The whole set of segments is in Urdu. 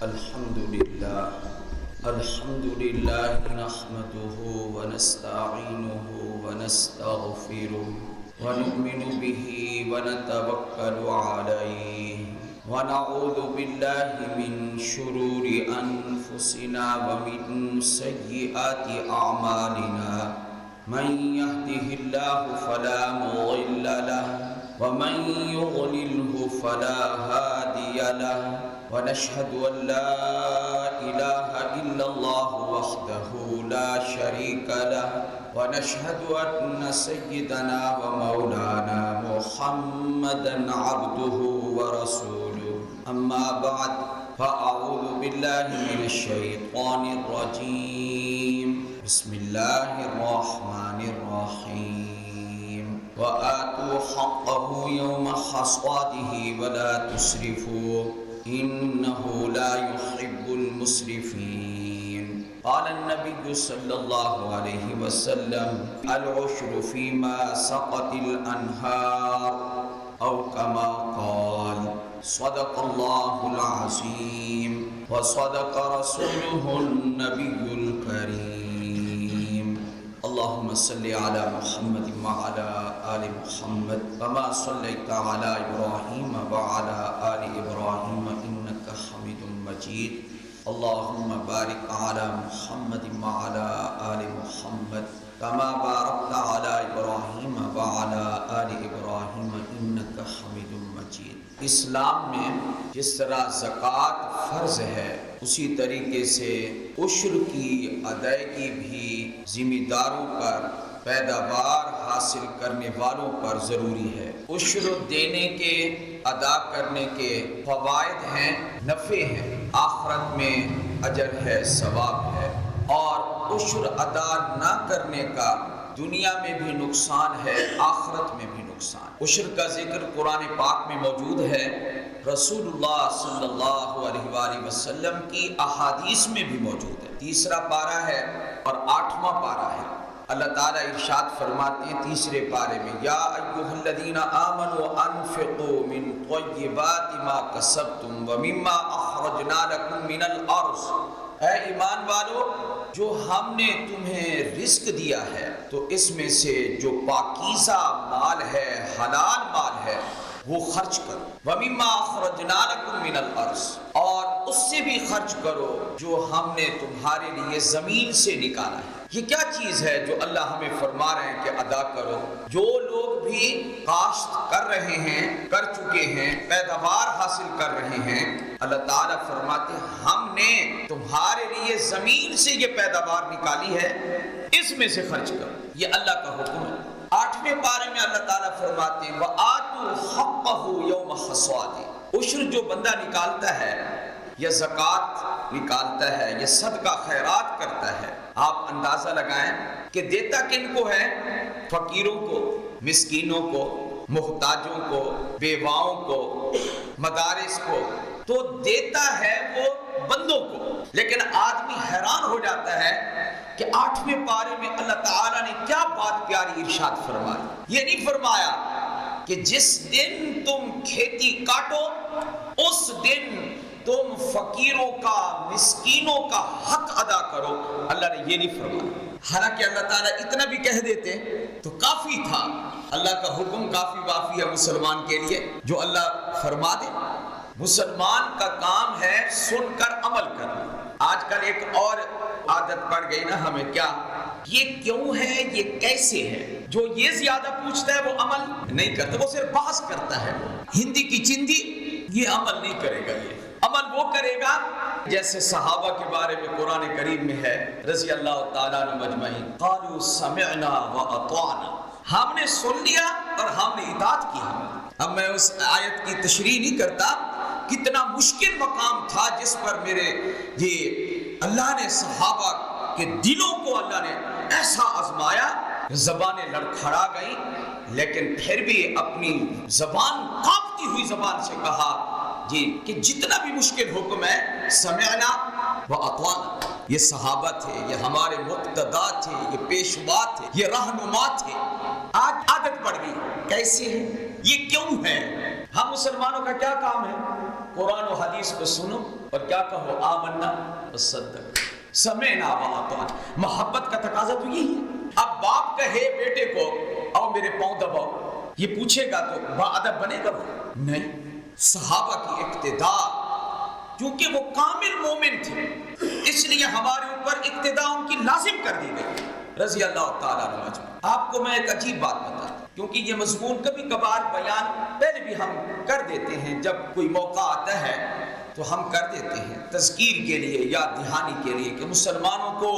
الحمد لله نحمده ونستعينه ونستغفره ونؤمن به ونتوكل عليه ونعوذ بالله من شرور أنفسنا ومن سيئات أعمالنا من يهده الله فلا مضل له ومن يضلله فلا هادي له ونشهد أن لا إله إلا الله وحده لا شريك له ونشهد أن سيدنا ومولانا محمدا عبده ورسوله أما بعد فأعوذ بالله من الشيطان الرجيم بسم الله الرحمن الرحيم وآتوا حقه يوم حصاده ولا تسرفوا إنه لا يحب المسرفين قال النبي صلى الله عليه وسلم العشر فيما سقط الأنهار أو كما قال صدق الله العظيم وصدق رسوله النبي الكريم اللهم صل على محمد وعلى آل محمد كما صليت على إبراهيم وعلى آل إبراهيم إنك حميد مجيد اللهم بارك على محمد وعلى آل محمد كما باركت على إبراهيم وعلى آل إبراهيم إنك حميد مجيد. اسلام میں جس طرح زکوٰۃ فرض ہے اسی طریقے سے عشر کی ادائیگی بھی ذمہ داروں پر، پیداوار حاصل کرنے والوں پر ضروری ہے. عشر دینے کے، ادا کرنے کے فوائد ہیں، نفع ہیں، آخرت میں اجر ہے، ثواب ہے. اور عشر ادا نہ کرنے کا دنیا میں بھی نقصان ہے، آخرت میں بھی نقصان. عشر کا ذکر قرآن پاک میں موجود ہے، رسول اللہ صلی اللہ علیہ وآلہ وسلم کی احادیث میں بھی موجود ہے. 3 پارہ ہے اور 8واں پارہ ہے. اللہ تعالیٰ ارشاد فرماتے ہیں 3 پارے میں یا ایھا الذین آمنوا انفقوا من طیبات ما کسبتم ومما اخرجنا لکم من الارض. اے ایمان والو، جو ہم نے تمہیں رزق دیا ہے تو اس میں سے جو پاکیزہ مال ہے، حلال مال ہے، وہ خرچ کرو. وَمِمَّا أَخْرَجْنَا لَكُم مِّنَ الْأَرْضِ، اور اس سے بھی خرچ کرو جو ہم نے تمہارے لیے زمین سے نکالا ہے. یہ کیا چیز ہے جو اللہ ہمیں فرما رہے ہیں کہ ادا کرو؟ جو لوگ بھی کاشت کر رہے ہیں، کر چکے ہیں، پیداوار حاصل کر رہے ہیں، اللہ تعالیٰ فرماتے ہیں ہم نے تمہارے لیے زمین سے یہ پیداوار نکالی ہے، اس میں سے خرچ کرو. یہ اللہ کا حکم ہے. 8ویں پارے میں اللہ تعالیٰ فرماتے ہیں وَآتُوا حَقَّهُ يَوْمَ حَصَادِهِ. عشر جو بندہ نکالتا ہے یا زکوٰۃ نکالتا ہے یا صدقہ خیرات کرتا ہے، آپ اندازہ لگائیں کہ دیتا کن کو ہے؟ فقیروں کو، مسکینوں کو، محتاجوں کو، بیواؤں کو، مدارس کو. تو دیتا ہے وہ بندوں کو. لیکن آدمی حیران ہو جاتا ہے کہ 8ویں پارے میں اللہ تعالیٰ نے کیا بات پیاری ارشاد فرمائی. یہ نہیں فرمایا کہ جس دن تم کھیتی کاٹو اس دن تم فقیروں کا، مسکینوں کا حق ادا کرو. اللہ نے یہ نہیں فرمایا. حالانکہ اللہ تعالیٰ اتنا بھی کہہ دیتے تو کافی تھا. اللہ کا حکم کافی وافی ہے مسلمان کے لیے جو اللہ فرما دے. مسلمان کا کام ہے سن کر عمل کرنا. آج کل ایک اور عادت پڑ گئی نا ہمیں، کیا یہ کیوں ہے، یہ کیسے ہے. جو یہ زیادہ پوچھتا ہے وہ عمل نہیں کرتا، وہ صرف بحث کرتا ہے. ہندی کی چندی، یہ عمل نہیں کرے گا. یہ عمل وہ کرے گا جیسے صحابہ کے بارے میں قرآن کریم میں ہے رضی اللہ تعالیٰ عنہ مجمعین قالوا سمعنا واطعنا. ہم نے سن لیا اور ہم نے اطاعت کی. اب میں اس آیت کی تشریح نہیں کرتا. کتنا مشکل مقام تھا جس پر میرے یہ اللہ نے صحابہ کے دلوں کو اللہ نے ایسا آزمایا، زبانیں لڑکھڑا گئیں، لیکن پھر بھی اپنی زبان کانپتی ہوئی زبان سے کہا جی کہ جتنا بھی مشکل حکم ہے سمعنا و اطعنا. یہ صحابہ تھے، یہ ہمارے مقتدا تھے، یہ پیشوا تھے، یہ رہنما تھے. آج عادت پڑ گئی. کیسے ہے؟ یہ کیوں ہے؟ ہم مسلمانوں کا کیا کام ہے؟ قرآن و حدیث کو سنو اور کیا کہو؟ آمنا وصدق سمعنا واطعنا. محبت کا تقاضا تو یہی ہے. اب باپ کہے بیٹے کو آؤ میرے پاؤں دباؤ، یہ پوچھے گا تو با ادب بنے گا؟ نہیں. صحابہ کی اقتدا، کیونکہ وہ کامل مومن تھے اس لیے ہمارے اوپر اقتدا ان کی لازم کر دی گئی رضی اللہ تعالیٰ عنہ. آپ کو میں ایک عجیب بات بتاتا ہوں، کیونکہ یہ مضمون کبھی کبھار بیان پہلے بھی ہم کر دیتے ہیں، جب کوئی موقع آتا ہے تو ہم کر دیتے ہیں تذکیر کے لیے، یاد دہانی کے لیے کہ مسلمانوں کو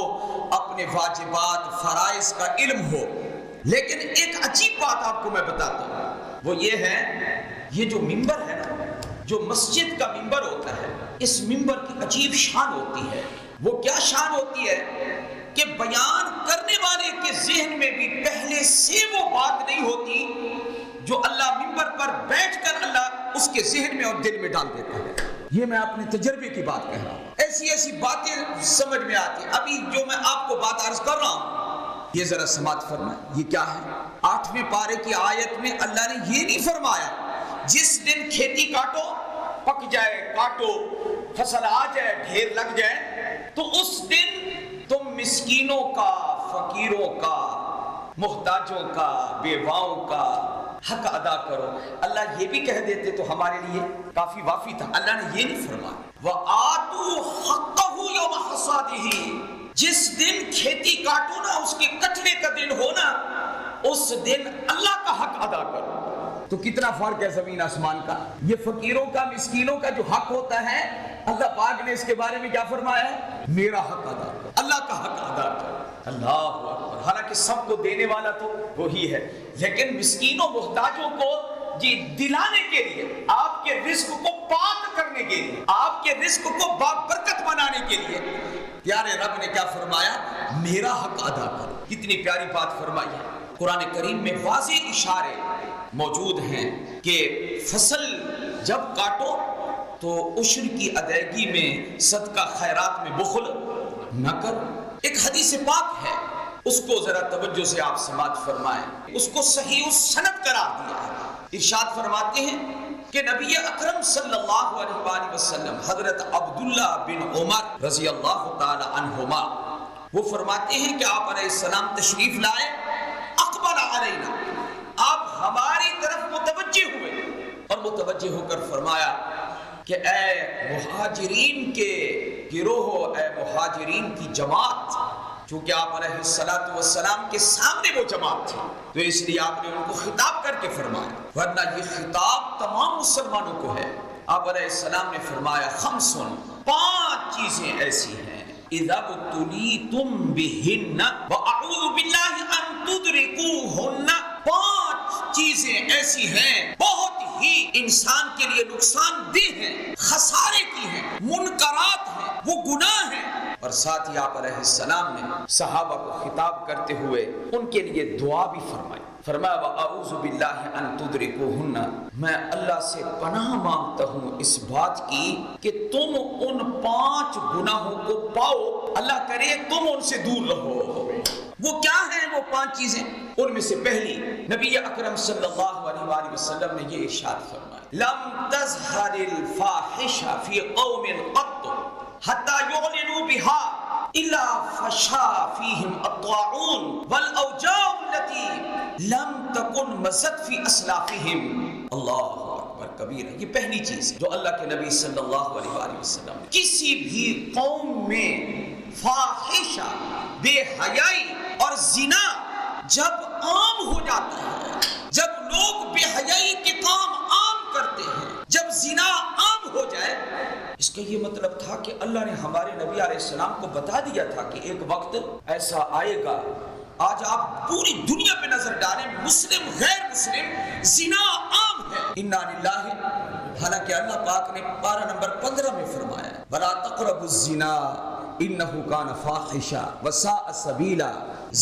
اپنے واجبات فرائض کا علم ہو. لیکن ایک عجیب بات آپ کو میں بتاتا ہوں، وہ یہ ہے، یہ جو ممبر ہے نا، جو مسجد کا ممبر ہوتا ہے، اس ممبر کی عجیب شان ہوتی ہے. وہ کیا شان ہوتی ہے کہ بیان کرنے والے کے ذہن میں بھی پہلے سے وہ بات نہیں ہوتی جو اللہ ممبر پر بیٹھ کر اللہ اس کے ذہن میں اور دل میں ڈال دیتا ہے. یہ میں اپنے تجربے کی بات کہہ رہا ہوں. ایسی ایسی باتیں سمجھ میں آتی. ابھی جو میں آپ کو بات عرض کر رہا ہوں، یہ ذرا سماعت فرمائیں. یہ کیا ہے؟ 8ویں پارے کی آیت میں اللہ نے یہ نہیں فرمایا جس دن کھیتی کاٹو، پک جائے، کاٹو، فصل آ جائے، ڈھیر لگ جائے، تو اس دن تم مسکینوں کا، فقیروں کا، محتاجوں کا، بیواؤں کا حق ادا کرو. اللہ یہ بھی کہہ دیتے تو ہمارے لیے کافی وافی تھا. اللہ نے یہ نہیں فرمایا وَآتُوا حَقَّهُ يَوْمَ حَصَادِهِ. جس دن کھیتی کاٹو نا، اس کے کٹنے کا دن ہونا، اس دن اللہ کا حق ادا کرو. تو کتنا فرق ہے زمین آسمان کا. یہ فقیروں کا، مسکینوں کا جو حق ہوتا ہے، اللہ پاک نے اس کے بارے میں کیا فرمایا ہے؟ میرا حق ادا کرو، اللہ کا حق ادا کرو. اللہ اکبر. حالانکہ سب کو دینے والا تو وہی ہے، لیکن مسکینوں محتاجوں کو دلانے کے لیے، آپ کے رزق کو پاک کرنے کے لیے، آپ کے رزق کو بابرکت بنانے کے لیے پیارے رب نے کیا فرمایا؟ میرا حق ادا کرو. کتنی پیاری بات فرمائی ہے. قرآن کریم میں واضح اشارے موجود ہیں کہ فصل جب کاٹو تو عشر کی ادائیگی میں، صدقہ خیرات میں بخل نہ کرو. ایک حدیث پاک ہے، اس کو ذرا توجہ سے آپ سماعت فرمائیں. اس کو صحیح السند قرار دیا ہے. ارشاد فرماتے ہیں کہ نبی اکرم صلی اللہ علیہ وآلہ وسلم حضرت عبداللہ بن عمر رضی اللہ تعالی عنہما، وہ فرماتے ہیں کہ آپ علیہ السلام تشریف لائے، اقبل علینا، آپ ہماری طرف متوجہ ہوئے اور متوجہ ہو کر فرمایا کہ اے مہاجرین کے گروہ، اے مہاجرین کی جماعت. چونکہ آپ علیہ السلام کے سامنے وہ جماعت تھی تو اس لیے آپ نے ان کو خطاب کر کے فرمایا، ورنہ یہ خطاب تمام مسلمانوں کو ہے. آپ علیہ السلام نے فرمایا خمس، 5 چیزیں ایسی ہیں اذا ابتلیتم بہن واعوذ باللہ ان تدرکوہن. 5 چیزیں ایسی ہیں بہت ہی انسان کے لیے نقصان دہ ہیں، خسارے کی ہیں، منکرات ہیں، وہ گناہ ہیں. اور ساتھ ہی آپ علیہ السلام نے صحابہ کو خطاب کرتے ہوئے ان کے لیے دعا بھی فرمائی. فرمایا وَأَعُوذُ بِاللَّهِ أَن تُدْرِكُوهُنَّ، میں اللہ سے پناہ مانگتا ہوں اس بات کی کہ تم ان 5 گناہوں کو پاؤ، اللہ کرے تم ان سے دور رہو. وہ کیا ہیں وہ 5 چیزیں؟ ان میں سے پہلی، نبی اکرم صلی اللہ علیہ وآلہ وسلم نے یہ ارشاد فرمایا لَمْ تَظْهَرِ الْفَاحِشَةُ فِي قَوْمٍ قَطُّ حَتَّى يُعْلِنُوا بِهَا إِلَّا فَشَا فِيهِمْ الطَّاعُونُ وَالْأَوْجَاعُ الَّتِي لَمْ تَكُنْ مَضَتْ فِي أَسْلَافِهِمْ. اللہ اکبر کبیرہ. یہ پہلی چیز جو اللہ کے نبی صلی اللہ علیہ وآلہ وسلم نے کسی بھی قوم میں فاحشہ، بے حیائی اور زنا جب عام ہو جاتا ہے، جب لوگ بے حیائی کے کام عام کرتے ہیں، جب زنا عام ہو جائے، اس کا یہ مطلب تھا کہ اللہ نے ہمارے نبی علیہ السلام کو بتا دیا تھا کہ ایک وقت ایسا آئے گا. آج آپ پوری دنیا پہ نظر ڈالیں، مسلم غیر مسلم زنا عام ہے. انا للہ. حالانکہ اللہ پاک نے پارہ نمبر 15 میں فرمایا وَلَا تَقْرَبُوا الزِّنَا إِنَّهُ كَانَ فَاحِشًا وَسَاءَ سَبِيلًا.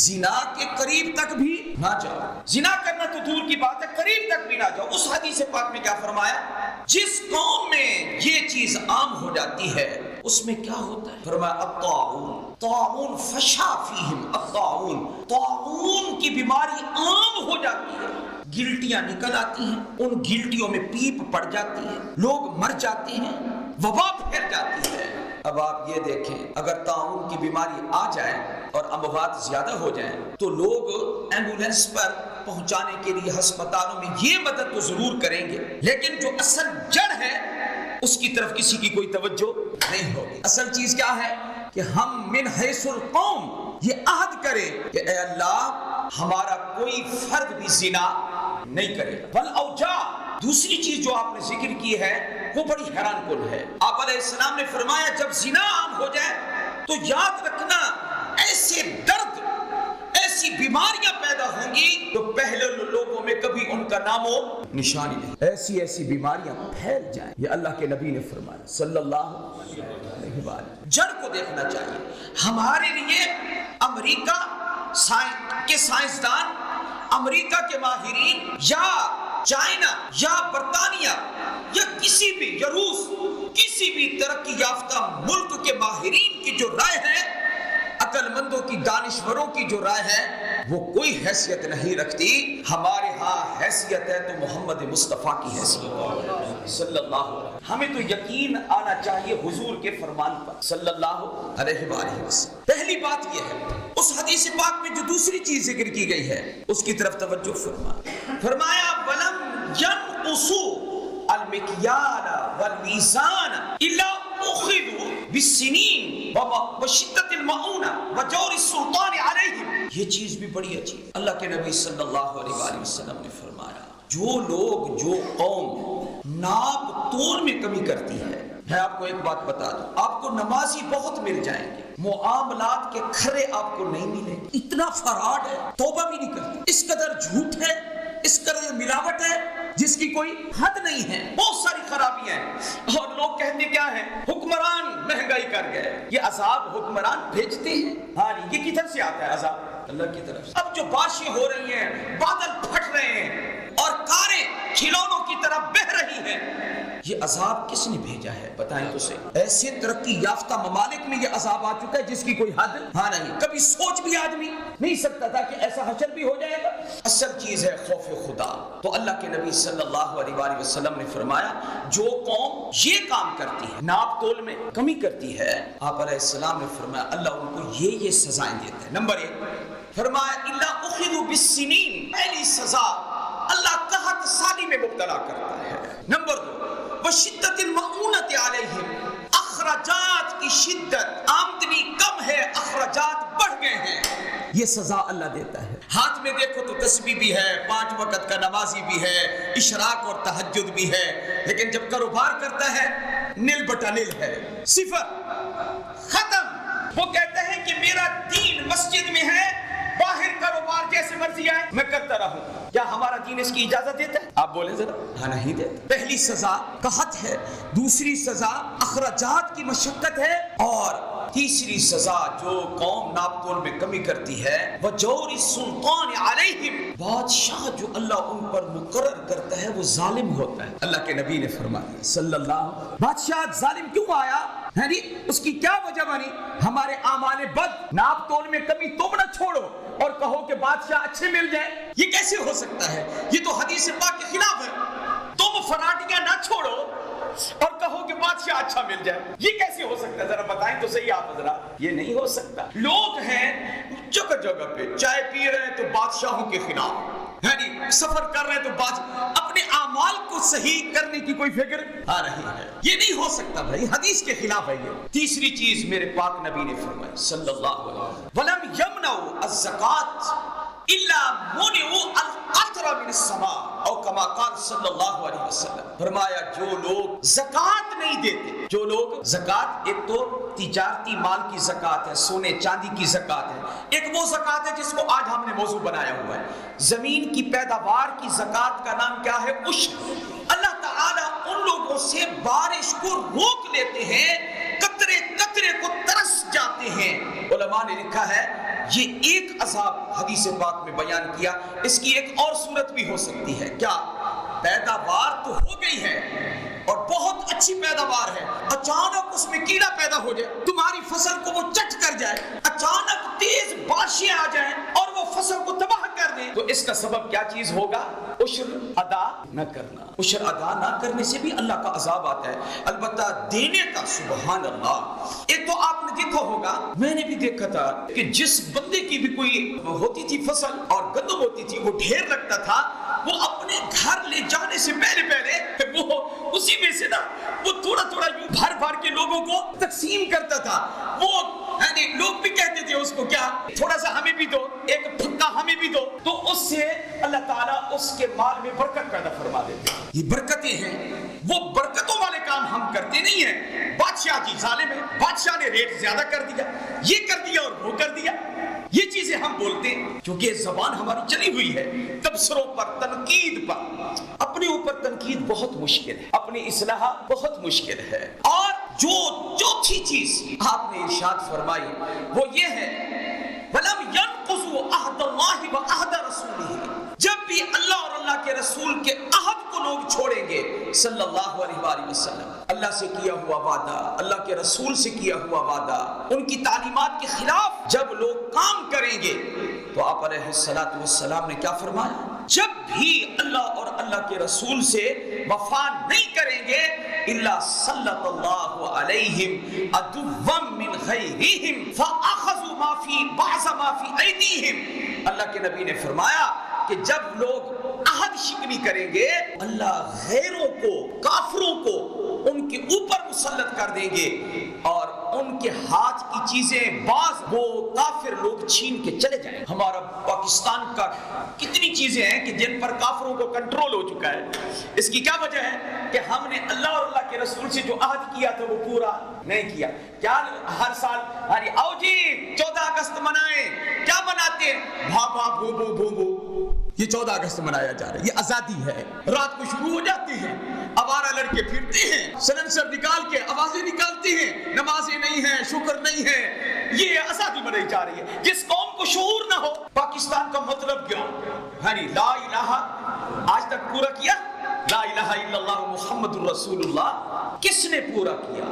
زنا کے قریب تک بھی نہ جاؤ. زنا کرنا تو دور کی بات ہے، قریب تک بھی نہ جاؤ. اس حدیث پاک میں کیا فرمایا؟ جس قوم میں یہ چیز عام ہو جاتی ہے اس میں کیا ہوتا ہے؟ فرمایا الطاعون، طاعون فشا فیہم الطاعون، طاعون کی بیماری عام ہو جاتی ہے، گلٹیاں نکل آتی ہیں، ان گلٹیوں میں پیپ پڑ جاتی ہے، لوگ مر جاتے ہیں، وبا پھیل جاتی ہے۔ اب آپ یہ دیکھیں اگر طاعون کی بیماری آ جائے اور اموات زیادہ ہو جائیں تو لوگ ایمبولینس پر پہنچانے کے لیے ہسپتالوں میں یہ مدد تو ضرور کریں گے، لیکن جو اصل جڑ ہے اس کی طرف کسی کی کوئی توجہ نہیں ہوگی۔ اصل چیز کیا ہے کہ ہم من حیث القوم یہ عہد کریں کہ اے اللہ ہمارا کوئی فرد بھی زنا نہیں کرے گا۔ والاوجاع، دوسری چیز جو آپ نے ذکر کی ہے وہ بڑی حیران کن ہے۔ آپ علیہ السلام نے فرمایا جب زنا عام ہو جائے تو یاد رکھنا ایسے درد، ایسی بیماریاں پیدا ہوں گی تو پہلے لوگوں میں کبھی ان کا نام و نشانی نہیں، ایسی بیماریاں پھیل جائیں۔ یہ اللہ کے نبی نے فرمایا صلی اللہ علیہ وآلہ۔ جڑ کو دیکھنا چاہیے۔ ہمارے لیے امریکہ کے سائنسدان، امریکہ کے ماہرین یا چائنا یا برطانیہ یا کسی بھی یا روس، کسی بھی ترقی یافتہ ملک کے ماہرین کی جو رائے ہے، عقل مندوں کی، دانشوروں کی جو رائے ہے، وہ کوئی حیثیت نہیں رکھتی۔ ہمارے ہاں حیثیت ہے تو محمد مصطفیٰ کی حیثیت صلی اللہ علیہ وسلم۔ ہمیں تو یقین آنا چاہیے حضور کے فرمان پر صلی اللہ علیہ وآلہ وسلم۔ پہلی بات یہ ہے اس حدیث پاک میں جو دوسری چیز ذکر کی گئی ہے اس کی طرف توجہ فرمایا وَلَمْ يَنْقُصُوا الْمِكْيَالَ وَالْمِيزَانَ إِلَّا أُخِذُوا بِالسِّنِينِ وَشِدَّةِ الْمَعُونَةِ وَجَوْرِ السُّلْطَانِ عَلَيْهِمْ۔ یہ چیز بھی بڑی عجیب، اللہ کے نبی صلی اللہ علیہ وآلہ وسلم نے فرمایا جو لوگ، جو قوم ناپ تول میں کمی کرتی ہے، میں آپ کو ایک بات بتا دوں، آپ کو نمازی بہت مل جائیں گے، معاملات کے کھرے آپ کو نہیں ملیں گے، اتنا فراڈ ہے، توبہ بھی نہیں کرتے، اس قدر جھوٹ ہے، اس قدر ملاوٹ ہے جس کی کوئی حد نہیں ہے، بہت ساری خرابیاں ہیں۔ اور لوگ کہتے کیا ہیں؟ حکمران مہنگائی کر گئے، یہ عذاب حکمران بھیجتے ہیں۔ ہاں یہ کدھر سے آتا ہے عذاب؟ اللہ کی طرف سے۔ اب جو بارشیں ہو رہی ہیں، بادل پھٹ رہے ہیں اور کاریں کھلونوں کی طرح بہہ رہی ہیں، یہ عذاب کس نے بھیجا ہے بتائیں تو صحیح؟ ایسے ترقی یافتہ ممالک میں یہ عذاب آ چکا ہے جس کی کوئی حد ہاں نہیں، کبھی سوچ بھی آدمی نہیں سکتا تھا کہ ایسا حشر بھی ہو جائے گا۔ اصل چیز ہے خوف خدا۔ تو اللہ کے نبی صلی اللہ علیہ وآلہ وسلم نے فرمایا جو قوم یہ کام کرتی ہے، ناپ تول میں کمی کرتی ہے، آپ علیہ السلام نے فرمایا اللہ ان کو یہ سزائیں دیتا ہے۔ نمبر 1 فرمایا الا اخذوا بالسنین، پہلی سزا اللہ قحط سالی میں مبتلا کرتا ہے۔ نمبر 2 وشدت المعونۃ علیہم، اخراجات کی شدت، آمدنی کم ہے، اخراجات بڑھ گئے ہیں، یہ سزا اللہ دیتا ہے۔ ہاتھ میں دیکھو تو تسبیح بھی ہے، 5 وقت کا نمازی بھی ہے، اشراق اور تہجد بھی ہے، لیکن جب کاروبار کرتا ہے نل بٹا نل ہے، صفر، ختم۔ وہ کہتا ہے کہ میرا دین مسجد میں ہے، باہر کاروبار جیسے مرضی آئے میں کرتا رہوں۔ کیا ہمارا دین اس کی اجازت دیتا ہے؟ آپ بولیں ذرا۔ ہاں نہیں دیتا۔ پہلی سزا قحط ہے، دوسری سزا اخراجات کی مشقت ہے، اور تیسری سزا جو قوم ناپ تول میں کمی کرتی ہے وجور السلطان علیہم، بادشاہ جو اللہ ان پر مقرر کرتا ہے وہ ظالم ہوتا ہے۔ اللہ کے نبی نے فرمایا صلی اللہ، بادشاہ ظالم کیوں آیا؟ اس کی کیا وجہ بنی؟ ہمارے اعمال بد، ناپ تول میں کمی تم نہ چھوڑو اور کہو کہ بادشاہ اچھے مل جائے، یہ کیسے ہو سکتا ہے؟ یہ تو حدیث پاک کے خلاف ہے۔ تم فراڈیاں نہ چھوڑو اور کہو کہ بادشاہ اچھا مل جائے، یہ کیسے ہو سکتا ہے؟ ذرا بتائیں تو صحیح آپ حضرات، یہ نہیں ہو سکتا۔ لوگ ہیں جگہ جگہ پہ چائے پی رہے ہیں تو بادشاہوں کے خلاف، یعنی سفر کر رہے ہیں تو اپنے اعمال کو صحیح کرنے کی کوئی فکر آ رہی ہے، یہ نہیں ہو سکتا بھائی، حدیث کے خلاف ہے یہ۔ تیسری چیز میرے پاک نبی نے فرمائی صلی اللہ علیہ وسلم وَلَمْ يَمْنَعُوا الزَّكَاةَ إِلَّا مُنِعُوا الْقَطْرَ مِنَ السَّمَاءِ او کما قال صلی اللہ علیہ وسلم۔ فرمایا جو لوگ زکوٰۃ نہیں دیتے، جو لوگ زکوٰۃ، ایک تو تجارتی مال کی زکوٰۃ ہے، سونے چاندی کی زکوٰۃ ہے، ایک وہ زکوٰۃ ہے جس کو آج ہم نے موضوع بنایا ہوا ہے، زمین کی پیداوار کی زکوٰۃ کا نام کیا ہے؟ عشر۔ اللہ تعالیٰ ان لوگوں سے بارش کو روک لیتے ہیں، قطرے قطرے کو ترس جاتے ہیں۔ علماء نے لکھا ہے یہ ایک عذاب حدیث پاک میں بیان کیا، اس کی ایک اور صورت بھی ہو سکتی ہے۔ کیا؟ پیداوار تو ہو گئی ہے اور بہت اچھی پیداوار ہے، اچانک اس میں کیڑا پیدا ہو جائے، تمہاری فصل کو وہ چٹ کر جائے، اچانک تیز بارشیں آ جائیں اور وہ فصل کو تباہ کر دیں، تو اس کا سبب کیا چیز ہوگا؟ عشر ادا نہ کرنا۔ عشر ادا نہ کرنے سے بھی اللہ کا عذاب آتا ہے، البتہ دینے کا، سبحان اللہ۔ ایک تو آپ نے دیکھا ہوگا، میں نے بھی دیکھا تھا کہ جس بندے کی بھی کوئی ہوتی تھی فصل اور گندم ہوتی تھی، وہ ڈھیر رکھتا تھا، وہ اپنے گھر لے جانے سے پہلے وہ اسی میں سے نا وہ تھوڑا تھوڑا بھر بھر کے لوگوں کو تقسیم کرتا تھا۔ وہ یعنی لوگ بھی کہتے تھے اس کو، کیا تھوڑا سا ہمیں بھی دو، ایک پھکا ہمیں بھی دو، تو اس سے اللہ تعالیٰ اس کے مال میں برکت پیدا فرما دیتے ہیں۔ یہ برکتیں ہیں، وہ برکتوں والے کام ہم کرتے نہیں ہیں۔ بادشاہ جی ظالم ہے، بادشاہ نے ریٹ زیادہ کر دیا، یہ کر دیا اور وہ کر دیا، یہ چیزیں ہم بولتے ہیں کیونکہ زبان ہماری چلی ہوئی ہے تبصروں پر، تنقید پر۔ اپنے اوپر تنقید بہت مشکل ہے، اپنی اصلاح بہت مشکل ہے۔ اور جو چوتھی چیز آپ نے ارشاد فرمائی وہ یہ ہے وَلَمْ يَنْقُضُوا عَهْدَ اللَّهِ وَعَهْدَ رَسُولِهِ، جب بھی اللہ اور اللہ کے رسول کے عہد کو لوگ چھوڑیں گے صلی اللہ علیہ وآلہ وسلم، اللہ سے کیا ہوا وعدہ، اللہ کے رسول سے کیا ہوا وعدہ، ان کی تعلیمات کے خلاف جب لوگ کام کریں گے تو آپ علیہ السلام نے کیا فرمایا؟ جب بھی اللہ اور اللہ کے رسول سے وفا نہیں کریں گے الا صلت اللہ علیہم عدوا من غیرہم فاخذوا ما فی بعض ما فی ایدیہم، اللہ کے نبی نے فرمایا کہ جب لوگ عہد شکنی کریں گے اللہ غیروں کو، کافروں کو ان کے اوپر مسلط کر دیں گے اور ان کے ہاتھ کی چیزیں بعض وہ کافر لوگ چھین کے چلے جائیں۔ ہمارا پاکستان کا کتنی چیزیں ہیں کہ جن پر کافروں کو کنٹرول ہو چکا ہے۔ اس کی کیا وجہ ہے؟ کہ ہم نے اللہ اور اللہ کے رسول سے جو عہد کیا تھا وہ پورا نہیں کیا۔ کیا ہر سال آؤ جی 14 اگست منائیں، کیا مناتے ہیں؟ بھا بھا بھو بھو بھو بھو، یہ 14 اگست منایا جا رہا ہے، یہ آزادی ہے۔ رات کو شروع ہو جاتی ہیں، آوارہ لڑکے پھرتے ہیں، سلنسر نکال کے آوازیں نکالتے ہیں، نمازیں نہیں ہیں، شکر نہیں ہے، یہ آزادی منائی جا رہی ہے۔ جس قوم کو شعور نہ ہو پاکستان کا مطلب کیا؟ لا الہ آج تک پورا کیا؟ لا الہ الا اللہ محمد الرسول اللہ کس نے پورا کیا؟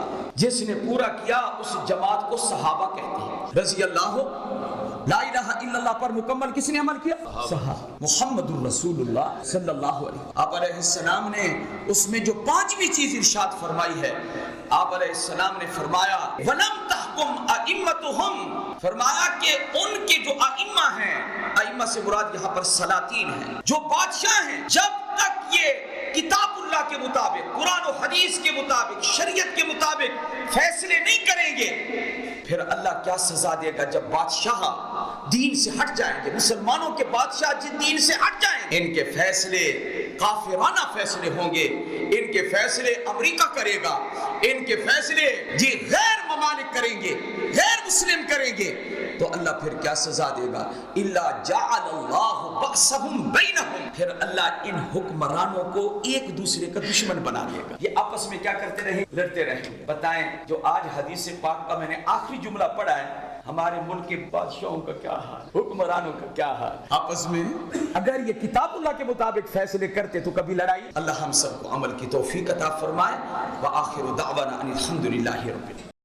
جس نے پورا کیا اس جماعت کو صحابہ کہتے ہیں رضی اللہ۔ لا الہ الا اللہ پر مکمل کس نے عمل کیا؟ صحابہ۔ محمد الرسول اللہ صلی اللہ علیہ وسلم، آپ علیہ السلام نے اس میں جو 5ویں چیز ارشاد فرمائی ہے، آپ علیہ السلام نے فرمایا وَلَمْ تَحْكُمْ أَئِمَّتُهُمْ، فرمایا کہ ان کے جو ائمہ ہیں، ائمہ سے مراد یہاں پر سلاطین ہیں، جو بادشاہ ہیں، جب تک یہ کتاب اللہ کے مطابق، قرآن و حدیث کے مطابق، شریعت کے مطابق فیصلے نہیں کریں گے، پھر اللہ کیا سزا دے گا جب بادشاہ دین سے ہٹ جائیں گے، مسلمانوں کے بادشاہ جن دین سے ہٹ جائیں، ان کے فیصلے کافرانہ فیصلے ہوں گے، ان کے فیصلے امریکہ کرے گا، ان کے فیصلے جی غیر ممالک کریں گے، غیر مسلم کریں گے، تو اللہ پھر کیا سزا دے گا؟ الا جعل اللہ بأسهم بینہم، پھر اللہ ان حکمرانوں کو ایک دوسرے کا دشمن بنا دے گا، یہ آپس میں کیا کرتے رہیں؟ لڑتے رہیں گے۔ بتائیں جو آج حدیث پاک کا میں نے آخری جملہ پڑھا ہے، ہمارے ملک کے بادشاہوں کا کیا حال، حکمرانوں کا کیا حال، آپس میں اگر یہ کتاب اللہ کے مطابق فیصلے کرتے تو کبھی لڑائی۔ اللہ ہم سب کو عمل کی توفیق عطا فرمائے۔ وآخر دعوانا ان الحمد للہ رب العالمین۔